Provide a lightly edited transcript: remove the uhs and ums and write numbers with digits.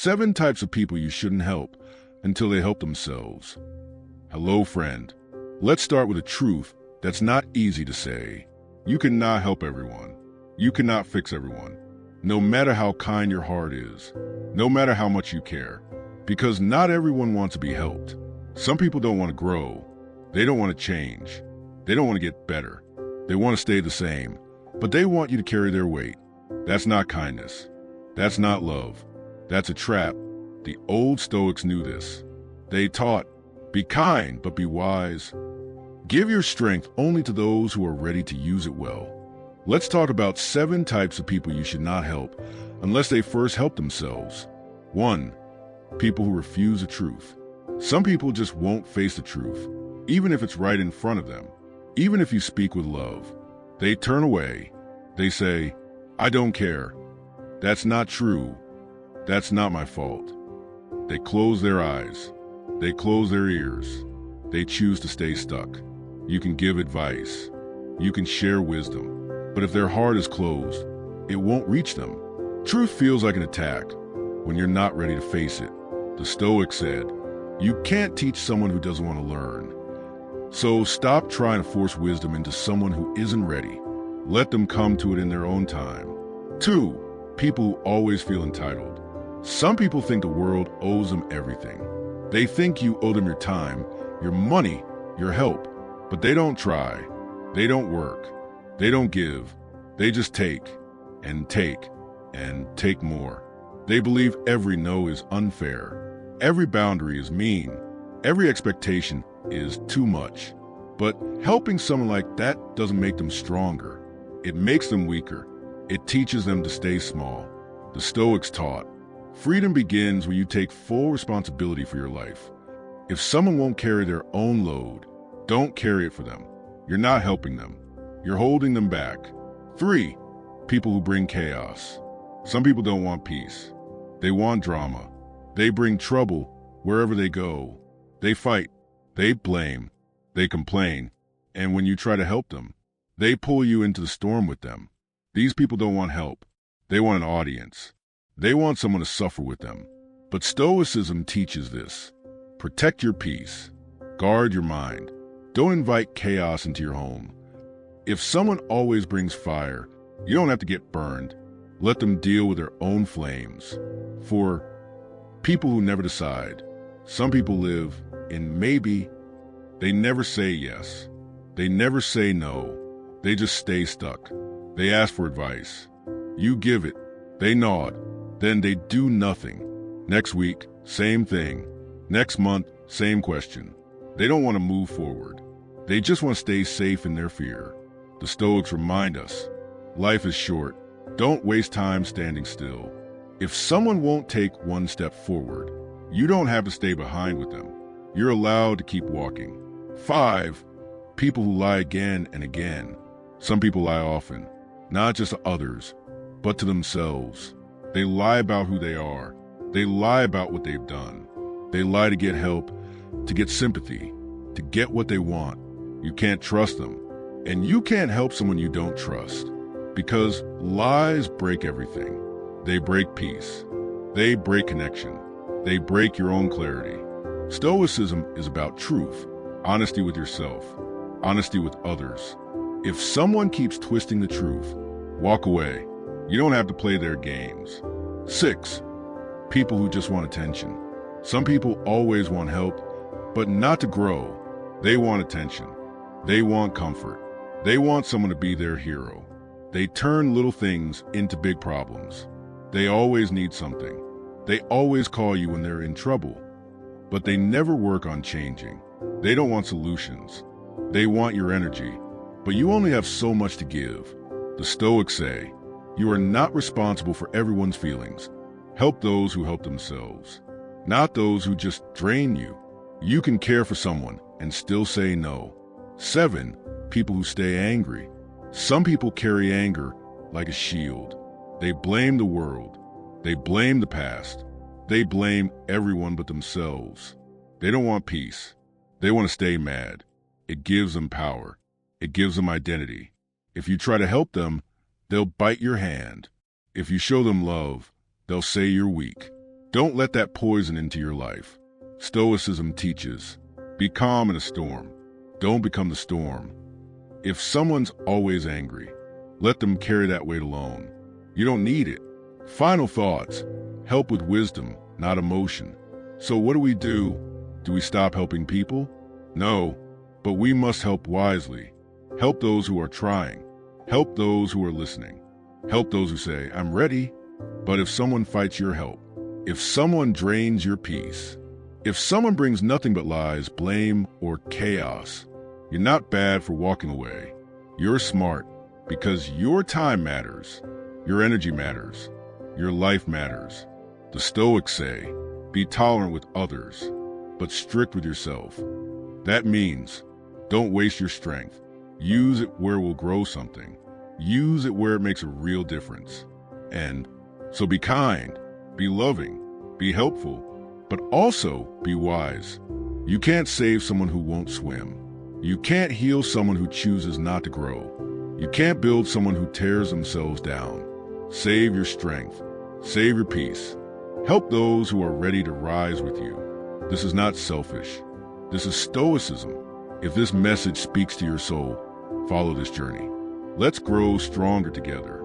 7 types of people you shouldn't help until they help themselves. Hello, friend. Let's start with a truth that's not easy to say. You cannot help everyone. You cannot fix everyone, no matter how kind your heart is, no matter how much you care, because not everyone wants to be helped. Some people don't want to grow. They don't want to change. They don't want to get better. They want to stay the same, but they want you to carry their weight. That's not kindness. That's not love. That's a trap. The old Stoics knew this. They taught, be kind, but be wise. Give your strength only to those who are ready to use it well. Let's talk about 7 types of people you should not help unless they first help themselves. 1. People who refuse the truth. Some people just won't face the truth, even if it's right in front of them. Even if you speak with love, they turn away. They say, I don't care. That's not true. That's not my fault. They close their eyes. They close their ears. They choose to stay stuck. You can give advice. You can share wisdom. But if their heart is closed, it won't reach them. Truth feels like an attack when you're not ready to face it. The Stoic said, you can't teach someone who doesn't want to learn. So stop trying to force wisdom into someone who isn't ready. Let them come to it in their own time. 2. People who always feel entitled. Some people think the world owes them everything. They think you owe them your time, your money, your help. But they don't try. They don't work. They don't give. They just take and take and take more. They believe every no is unfair. Every boundary is mean. Every expectation is too much. But helping someone like that doesn't make them stronger. It makes them weaker. It teaches them to stay small. The Stoics taught, freedom begins when you take full responsibility for your life. If someone won't carry their own load, don't carry it for them. You're not helping them. You're holding them back. 3. People who bring chaos. Some people don't want peace. They want drama. They bring trouble wherever they go. They fight. They blame. They complain. And when you try to help them, they pull you into the storm with them. These people don't want help. They want an audience. They want someone to suffer with them. But Stoicism teaches this. Protect your peace. Guard your mind. Don't invite chaos into your home. If someone always brings fire, you don't have to get burned. Let them deal with their own flames. For people who never decide, some people live in maybe. They never say yes. They never say no. They just stay stuck. They ask for advice. You give it. They nod. Then they do nothing. Next week, same thing. Next month, same question. They don't want to move forward. They just want to stay safe in their fear. The Stoics remind us, life is short. Don't waste time standing still. If someone won't take one step forward, you don't have to stay behind with them. You're allowed to keep walking. 5. People who lie again and again. Some people lie often, not just to others, but to themselves. They lie about who they are. They lie about what they've done. They lie to get help, to get sympathy, to get what they want. You can't trust them. And you can't help someone you don't trust. Because lies break everything. They break peace. They break connection. They break your own clarity. Stoicism is about truth, honesty with yourself, honesty with others. If someone keeps twisting the truth, walk away. You don't have to play their games. 6. People who just want attention. Some people always want help, but not to grow. They want attention. They want comfort. They want someone to be their hero. They turn little things into big problems. They always need something. They always call you when they're in trouble. But they never work on changing. They don't want solutions. They want your energy. But you only have so much to give. The Stoics say, you are not responsible for everyone's feelings. Help those who help themselves, not those who just drain you. You can care for someone and still say no. 7. People who stay angry. Some people carry anger like a shield. They blame the world. They blame the past. They blame everyone but themselves. They don't want peace. They want to stay mad. It gives them power. It gives them identity. If you try to help them, they'll bite your hand. If you show them love, they'll say you're weak. Don't let that poison into your life. Stoicism teaches, be calm in a storm. Don't become the storm. If someone's always angry, let them carry that weight alone. You don't need it. Final thoughts. Help with wisdom, not emotion. So what do? Do we stop helping people? No, but we must help wisely. Help those who are trying. Help those who are listening. Help those who say, I'm ready. But if someone fights your help, if someone drains your peace, if someone brings nothing but lies, blame, or chaos, you're not bad for walking away. You're smart because your time matters, your energy matters, your life matters. The Stoics say, be tolerant with others, but strict with yourself. That means don't waste your strength. Use it where it will grow something. Use it where it makes a real difference. And so be kind, be loving, be helpful, but also be wise. You can't save someone who won't swim. You can't heal someone who chooses not to grow. You can't build someone who tears themselves down. Save your strength. Save your peace. Help those who are ready to rise with you. This is not selfish. This is Stoicism. If this message speaks to your soul, follow this journey. Let's grow stronger together.